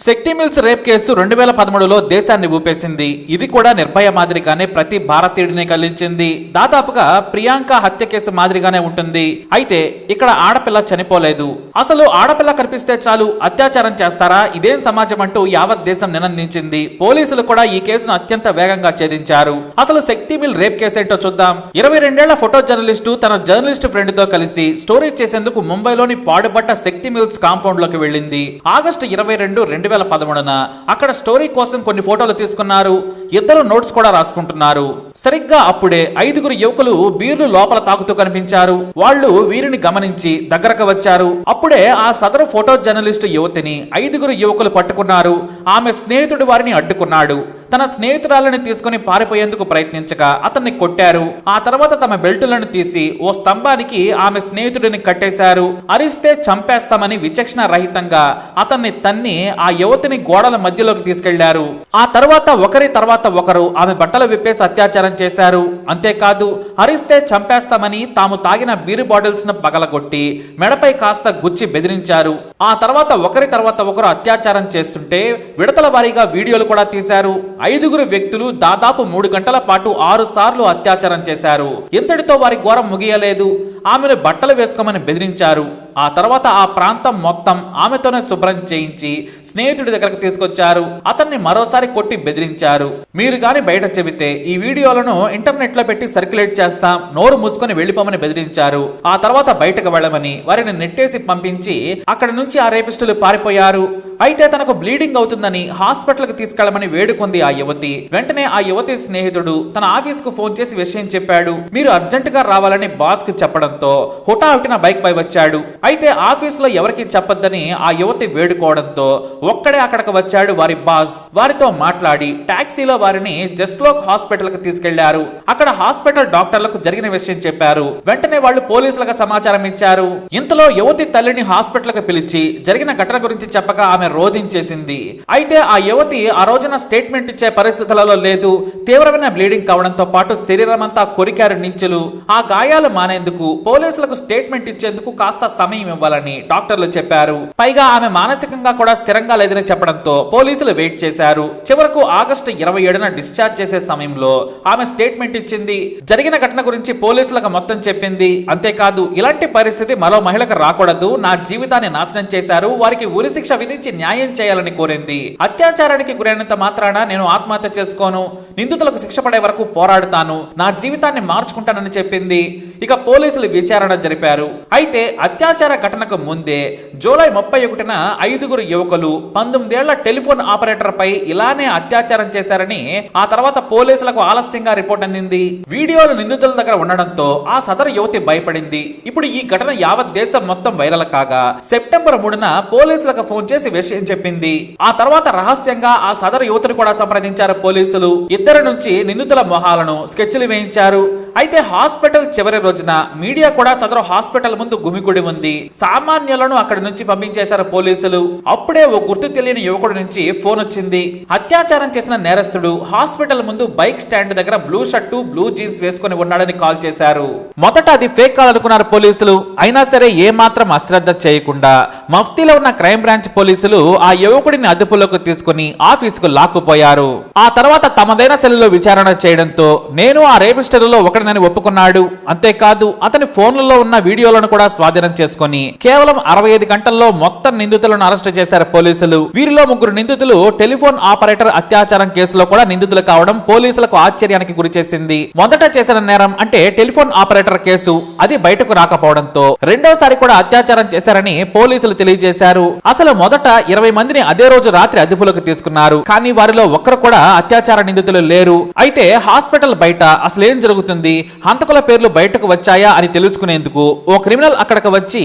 శక్తి mills rape case 2013లో దేశాన్ని ఊపేసింది. ఇది కూడా నిర్భయ మాదిరిగానే ప్రతి భారతీయుడిని కలిగించింది. దాదాపుగా ప్రియాంక హత్య కేసు మాదిరిగానే ఉంటుంది. అయితే ఇక్కడ ఆడపిల్ల చనిపోలేదు. అసలు ఆడపిల్ల కనిపిస్తే చాలు అత్యాచారం చేస్తారా, ఇదేం సమాజం అంటూ యావత్ దేశం నినందించింది. పోలీసులు కూడా ఈ కేసును అత్యంత వేగంగా ఛేదించారు. అసలు శక్తి మిల్ రేప్ కేసు ఏంటో చూద్దాం. 22 ఏళ్ల ఫోటో జర్నలిస్టు తన జర్నలిస్ట్ ఫ్రెండ్ తో కలిసి స్టోరీ చేసేందుకు ముంబైలోని పాడుబట్ట శక్తి మిల్స్ కాంపౌండ్ లోకి వెళ్ళింది. ఆగస్టు 22, 2013న అక్కడ స్టోరీ కోసం కొన్ని ఫోటోలు తీసుకున్నారు. ఇద్దరు నోట్స్ కూడా రాసుకుంటున్నారు. సరిగ్గా అప్పుడే 5గురు యువకులు బీర్లు లోపల తాకుతూ కనిపించారు. వాళ్ళు వీరిని గమనించి దగ్గరకు వచ్చారు. అప్పుడే ఆ సదరు ఫోటో జర్నలిస్ట్ యువతిని 5గురు యువకులు పట్టుకున్నారు. ఆమె స్నేహితుడు వారిని అడ్డుకున్నాడు. తన స్నేహితురాలను తీసుకుని పారిపోయేందుకు ప్రయత్నించగా అతన్ని కొట్టారు. ఆ తర్వాత తమ బెల్టులను తీసి ఓ స్తంభానికి ఆమె స్నేహితుడిని కట్టేశారు. అరిస్తే చంపేస్తామని విచక్షణ రహితంగా అతన్ని తన్ని ఆ యువతిని గోడల మధ్యలోకి తీసుకెళ్లారు. ఆ తర్వాత ఒకరి తర్వాత ఒకరు ఆమె బట్టలు విప్పేసి అత్యాచారం చేశారు. అంతేకాదు అరిస్తే చంపేస్తామని తాము తాగిన బీరు బాటిల్స్ ను పగలగొట్టి మెడపై కాస్త గుచ్చి బెదిరించారు. ఆ తర్వాత ఒకరి తర్వాత ఒకరు అత్యాచారం చేస్తుంటే విడతల వారీగా వీడియోలు కూడా తీశారు. 5గురు వ్యక్తులు దాదాపు 3 గంటల పాటు 6 సార్లు అత్యాచారం చేశారు. ఇంతటితో వారి ఘోరం ముగియలేదు. ఆమెను బట్టలు వేసుకోమని బెదిరించారు. ఆ తర్వాత ఆ ప్రాంతం మొత్తం ఆమెతోనే శుభ్రం చేయించి స్నేహితుడి దగ్గరకు తీసుకొచ్చారు. అతన్ని మరోసారి కొట్టి బెదిరించారు. మీరు గాని బయట చెబితే ఈ వీడియోలను ఇంటర్నెట్ లో పెట్టి సర్క్యులేట్ చేస్తాం, నోరు మూసుకొని వెళ్లిపోమని బెదిరించారు. ఆ తర్వాత బయటకు వెళ్ళమని వారిని నెట్టేసి పంపించి అక్కడి నుంచి ఆ రేపిస్టులు పారిపోయారు. అయితే తనకు బ్లీడింగ్ అవుతుందని హాస్పిటల్ కి తీసుకెళ్లమని వేడుకుంది ఆ యువతి. వెంటనే ఆ యువతి స్నేహితుడు తన ఆఫీస్ కు ఫోన్ చేసి విషయం చెప్పాడు. మీరు అర్జెంట్ గా రావాలని బాస్ కి చెప్పడంతో హుటాహుటిన బైక్ పై వచ్చాడు. అయితే ఆఫీస్ లో ఎవరికి చెప్పొద్దని ఆ యువతి వేడుకోవడంతో ఒక్కడే అక్కడికి వచ్చాడు వారి బాస్. వారితో మాట్లాడి టాక్సీలో వారిని జస్ట్లోక్ హాస్పిటల్ కి తీసుకెళ్లారు. అక్కడ హాస్పిటల్ డాక్టర్లకు జరిగిన విషయం చెప్పారు. వెంటనే వాళ్ళు పోలీసులకు సమాచారం ఇచ్చారు. ఇంతలో యువతి తల్లిని హాస్పిటల్ కి పిలిచి జరిగిన ఘటన గురించి చెప్పగా ఆమె రోధించేసింది. అయితే ఆ యువతి ఆ రోజున స్టేట్మెంట్ ఇచ్చే పరిస్థితులలో లేదు. తీవ్రమైన బ్లీడింగ్ కావడంతో పాటు శరీరం అంతా కొరికారు నీచులు. ఆ గాయాలు మానేందుకు పోలీసులకు స్టేట్మెంట్ ఇచ్చేందుకు కాస్త సమయం ఇవ్వాలని డాక్టర్లు చెప్పారు. పైగా ఆమె మానసికంగా కూడా స్థిరంగా లేదని చెప్పడంతో పోలీసులు వెయిట్ చేశారు. చివరకు ఆగస్టు 27న డిశ్చార్జ్ చేసే సమయంలో ఆమె స్టేట్మెంట్ ఇచ్చింది. జరిగిన ఘటన గురించి పోలీసులకు మొత్తం చెప్పింది. అంతేకాదు ఇలాంటి పరిస్థితి మరో మహిళకు రాకూడదు, నా జీవితాన్ని నాశనం చేశారు, వారికి ఉరిశిక్ష విధించి న్యాయం చేయాలని కోరింది. అత్యాచారానికి గురైనంత మాత్రాన నేను ఆత్మహత్య చేసుకోను, నిందితులకు శిక్ష పడే వరకు పోరాడుతాను, నా జీవితాన్ని మార్చుకుంటానని చెప్పింది. ఇక పోలీసులు విచారణ జరిపారు. అయితే అత్యాచార ఘటనకు ముందే జూలై 31న 5గురు యువకులు 19 ఏళ్ల టెలిఫోన్ ఆపరేటర్ పై ఇలానే అత్యాచారం చేశారని ఆ తర్వాత పోలీసులకు ఆలస్యంగా రిపోర్ట్ అందింది. వీడియోలు నిందితుల దగ్గర ఉండడంతో ఆ సదరు యువతి భయపడింది. ఇప్పుడు ఈ ఘటన యావత్ దేశం మొత్తం వైరల్ కాగా సెప్టెంబర్ 3న పోలీసులకు ఫోన్ చేసి విషయం చెప్పింది. ఆ తర్వాత రహస్యంగా ఆ సదరు యువతిని కూడా సంప్రదించారు పోలీసులు. ఇద్దరి నుంచి నిందితుల మొహాలను స్కెచ్లు వేయించారు. అయితే హాస్పిటల్ చివరి రోజున మీడియా కూడా సదరు హాస్పిటల్ ముందు గుమికూడి ఉంది. సామాన్యులను అక్కడి నుంచి పంపించేశారు పోలీసులు. అప్పుడే ఓ గుర్తు తెలియని యువకుడి నుంచి ఫోన్ వచ్చింది. అత్యాచారం చేసిన నేరస్తుడు హాస్పిటల్ ముందు బైక్ స్టాండ్ దగ్గర బ్లూ షర్టు బ్లూ జీన్స్ వేసుకుని ఉన్నాడని కాల్ చేశారు. మొదట అది ఫేక్ కాల్ అనుకున్నారు పోలీసులు. అయినా సరే ఏ మాత్రం అశ్రద్ధ చేయకుండా మఫ్తీలో ఉన్న క్రైమ్ బ్రాంచ్ పోలీసులు ఆ యువకుడిని అదుపులోకి తీసుకుని ఆఫీసుకు లాక్కుపోయారు. ఆ తర్వాత తమదైన శైలిలో విచారణ చేయడంతో నేను ఆ రేపిస్టులలో ఒకడినని ఒప్పుకున్నాడు. అంతేకాదు అతని ఫోన్లలో ఉన్న వీడియోలను కూడా స్వాధీనం చేసుకుని కేవలం 65 గంటల్లో మొత్తం నిందితులను అరెస్టు చేశారు పోలీసులు. వీరిలో 3 నిందితులు టెలిఫోన్ ఆపరేటర్ అత్యాచారం కేసులో కూడా నిందితులు కావడం పోలీసులకు ఆశ్చర్యానికి గురి చేసింది. మొదట చేసిన నేరం అంటే టెలిఫోన్ ఆపరేటర్ కేసు, అది బయటకు రాకపోవడంతో రెండోసారి కూడా అత్యాచారం చేశారని పోలీసులు తెలియజేశారు. అసలు మొదట 20 మందిని అదే రోజు రాత్రి అదుపులోకి తీసుకున్నారు. కానీ వారిలో ఒక్కరు కూడా అత్యాచార నిందితులు లేరు. అయితే హాస్పిటల్ బయట అసలేం జరుగుతుంది, హంతకుల పేర్లు బయటకు వచ్చాయా అని తెలుసుకునేందుకు ఓ క్రిమినల్ అక్కడికి వచ్చి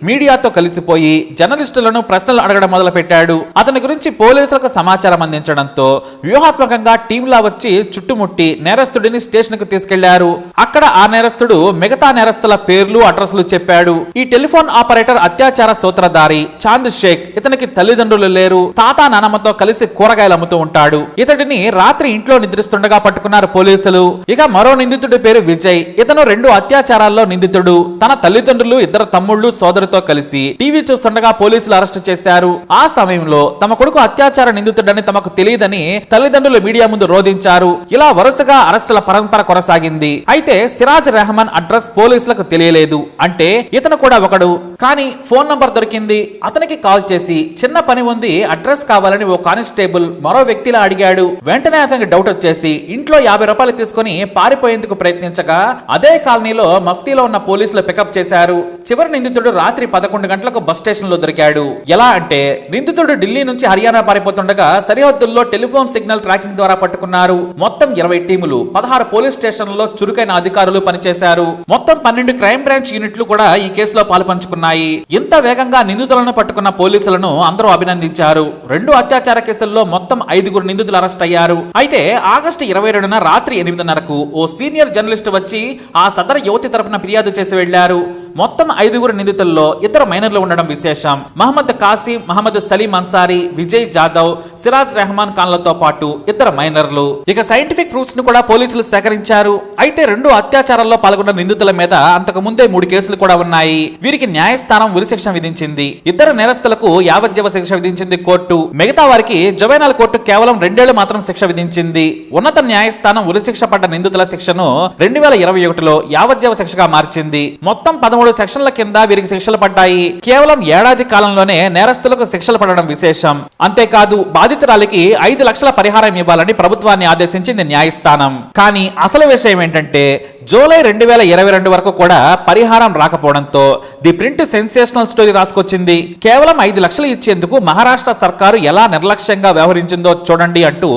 మీడియాతో కలిసిపోయి జర్నలిస్టులను ప్రశ్నలు అడగడం మొదలు పెట్టాడు. అతని గురించి పోలీసులకు సమాచారం అందించడంతో వ్యూహాత్మకంగా టీంలా వచ్చి చుట్టుముట్టి నేరస్తుడిని స్టేషన్ కు తీసుకెళ్లారు. అక్కడ ఆ నేరస్తుడు మిగతా నేరస్తుల పేర్లు అడ్రస్లు చెప్పాడు. ఈ టెలిఫోన్ ఆపరేటర్ అత్యాచార సూత్రధారి చాంద్ షేక్, ఇతనికి తల్లిదండ్రులు లేరు. తాత నానమ్మతో కలిసి కూరగాయలు అమ్ముతూ ఉంటాడు. ఇతడిని రాత్రి ఇంట్లో నిద్రిస్తుండగా పట్టుకున్నారు పోలీసులు. ఇక మరో నిందితుడి పేరు విజయ్. ఇతను 2 అత్యాచారాల్లో నిందితుడు. తన తల్లిదండ్రులు, 2 తమ్ముళ్లు, సోదరుతో కలిసి టీవీ చూస్తుండగా పోలీసులు అరెస్టు చేశారు. ఆ సమయంలో తమ కొడుకు అత్యాచార నిందితుడని తమకు తెలియదని తల్లిదండ్రులు మీడియా ముందు రోధించారు. ఇలా వరుసగా అరెస్టుల పరంపర కొనసాగింది. అయితే సిరాజ్ రెహమాన్ అడ్రస్ పోలీసులకు తెలియలేదు. అంటే ఇతను కూడా ఒకడు. కానీ ఫోన్ నంబర్ దొరికింది. అతనికి కాల్ చేసి చిన్న పని ఉంది, అడ్రస్ కావాలని ఓ కానిస్టేబుల్ మరో వ్యక్తిలా అడిగాడు. వెంటనే అతనికి డౌట్ వచ్చేసి ఇంట్లో 50 రూపాయలు తీసుకుని పారిపోయేందుకు ప్రయత్నించగా అదే కాలనీలో మఫ్తీలో ఉన్న పోలీసులు పికప్ చేశారు. చివరి నిందితుడు రాత్రి 11 గంటలకు బస్ స్టేషన్ లో దొరికాడు. ఎలా అంటే నిందితుడు ఢిల్లీ నుంచి హర్యానా పారిపోతుండగా సరిహద్దుల్లో టెలిఫోన్ సిగ్నల్ ట్రాకింగ్ ద్వారా పట్టుకున్నారు. మొత్తం 20 టీములు, 16 పోలీస్ స్టేషన్లలో చురుకైన అధికారులు పనిచేశారు. మొత్తం 12 క్రైమ్ బ్రాంచ్ యూనిట్లు కూడా ఈ కేసులో పాల్పంచుకున్నాయి. ఇంత వేగంగా నిందితులను పట్టుకున్న పోలీసులను అందరూ అభినందించారు. 2 అత్యాచార కేసుల్లో మొత్తం 5 నిందితులు అరెస్ట్ అయ్యారు. అయితే ఆగస్టు 22న రాత్రి 8:30కు ఓ సీనియర్ జర్నలిస్ట్ వచ్చి ఆ సదరు యువతి తరపున ఫిర్యాదు చేసి వెళ్లారు. మొత్తం 5 నిందితుల్లో 2 మైనర్లు ఉండడం విశేషం. మహమ్మద్ కాసిం, మహమ్మద్ సలీం అన్సారీ, విజయ్ జాదవ్, సిరాజ్ రెహమాన్ ఖాన్లతో పాటు 2 మైనర్లు. ఇక సైంటిఫిక్ ప్రూఫ్స్ ను కూడా పోలీసులు సేకరించారు. అయితే 2 అత్యాచారాల్లో పాల్గొన్న నిందితుల మీద అంతకు ముందే 3 కేసులు కూడా ఉన్నాయి. వీరికి న్యాయస్థానం ఉరిశిక్ష విధించింది. 2 నేరస్తులకు యావజ్జీవ శిక్ష విధించింది కోర్టు. మిగతా వారికి జువైనల్ కోర్టు కేవలం 2 ఏళ్లు మాత్రం శిక్ష విధించింది. ఉన్నత న్యాయస్థానం ఉరిశిక్ష పడ్డ నిందితుల శిక్షను 2021లో యావజ్జీవ శిక్షగా మార్చింది. మొత్తం 13 సెక్షన్ల కింద వీరికి శిక్షలు పడ్డాయి. కేవలం ఏడాది కాలంలోనే నేరస్తులకు శిక్షలు పడడం విశేషం. అంతేకాదు బాధితురాలికి 5 లక్షల పరిహారం ఇవ్వాలని ప్రభుత్వాన్ని ఆదేశించింది న్యాయస్థానం. కానీ అసలు విషయం ఏంటంటే జూలై 2022 వరకు కూడా పరిహారం రాకపోవడంతో ది ప్రింట్ సెన్సేషనల్ స్టోరీ రాసుకొచ్చింది. కేవలం 5 లక్షలు ఇచ్చేందుకు మహారాష్ట్ర సర్కారు ఎలా నిర్లక్ష్యంగా వ్యవహరించిందో చూడండి అంటూ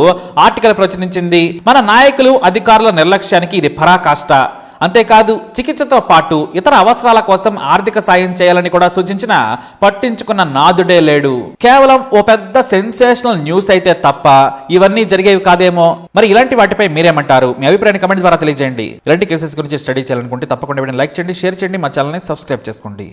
ఆర్టికల్ ప్రచురించింది. మన నాయకులు, అధికారుల నిర్లక్ష్యానికి ఇది పరాకాష్ట. అంతేకాదు చికిత్సతో పాటు ఇతర అవసరాల కోసం ఆర్థిక సాయం చేయాలని కూడా సూచించిన పట్టించుకున్న నాదుడే లేడు. కేవలం ఓ పెద్ద సెన్సేషనల్ న్యూస్ అయితే తప్ప ఇవన్నీ జరిగేవి కాదేమో. మరి ఇలాంటి వాటిపై మీరేమంటారు? మీ అభిప్రాయాన్ని కమెంట్ ద్వారా తెలియజేయండి. ఇలాంటి కేసెస్ గురించి స్టడీ చేయాలనుకుంటే తప్పకుండా లైక్ చేయండి, షేర్ చేయండి, మా ఛానల్ని సబ్స్క్రైబ్ చేసుకోండి.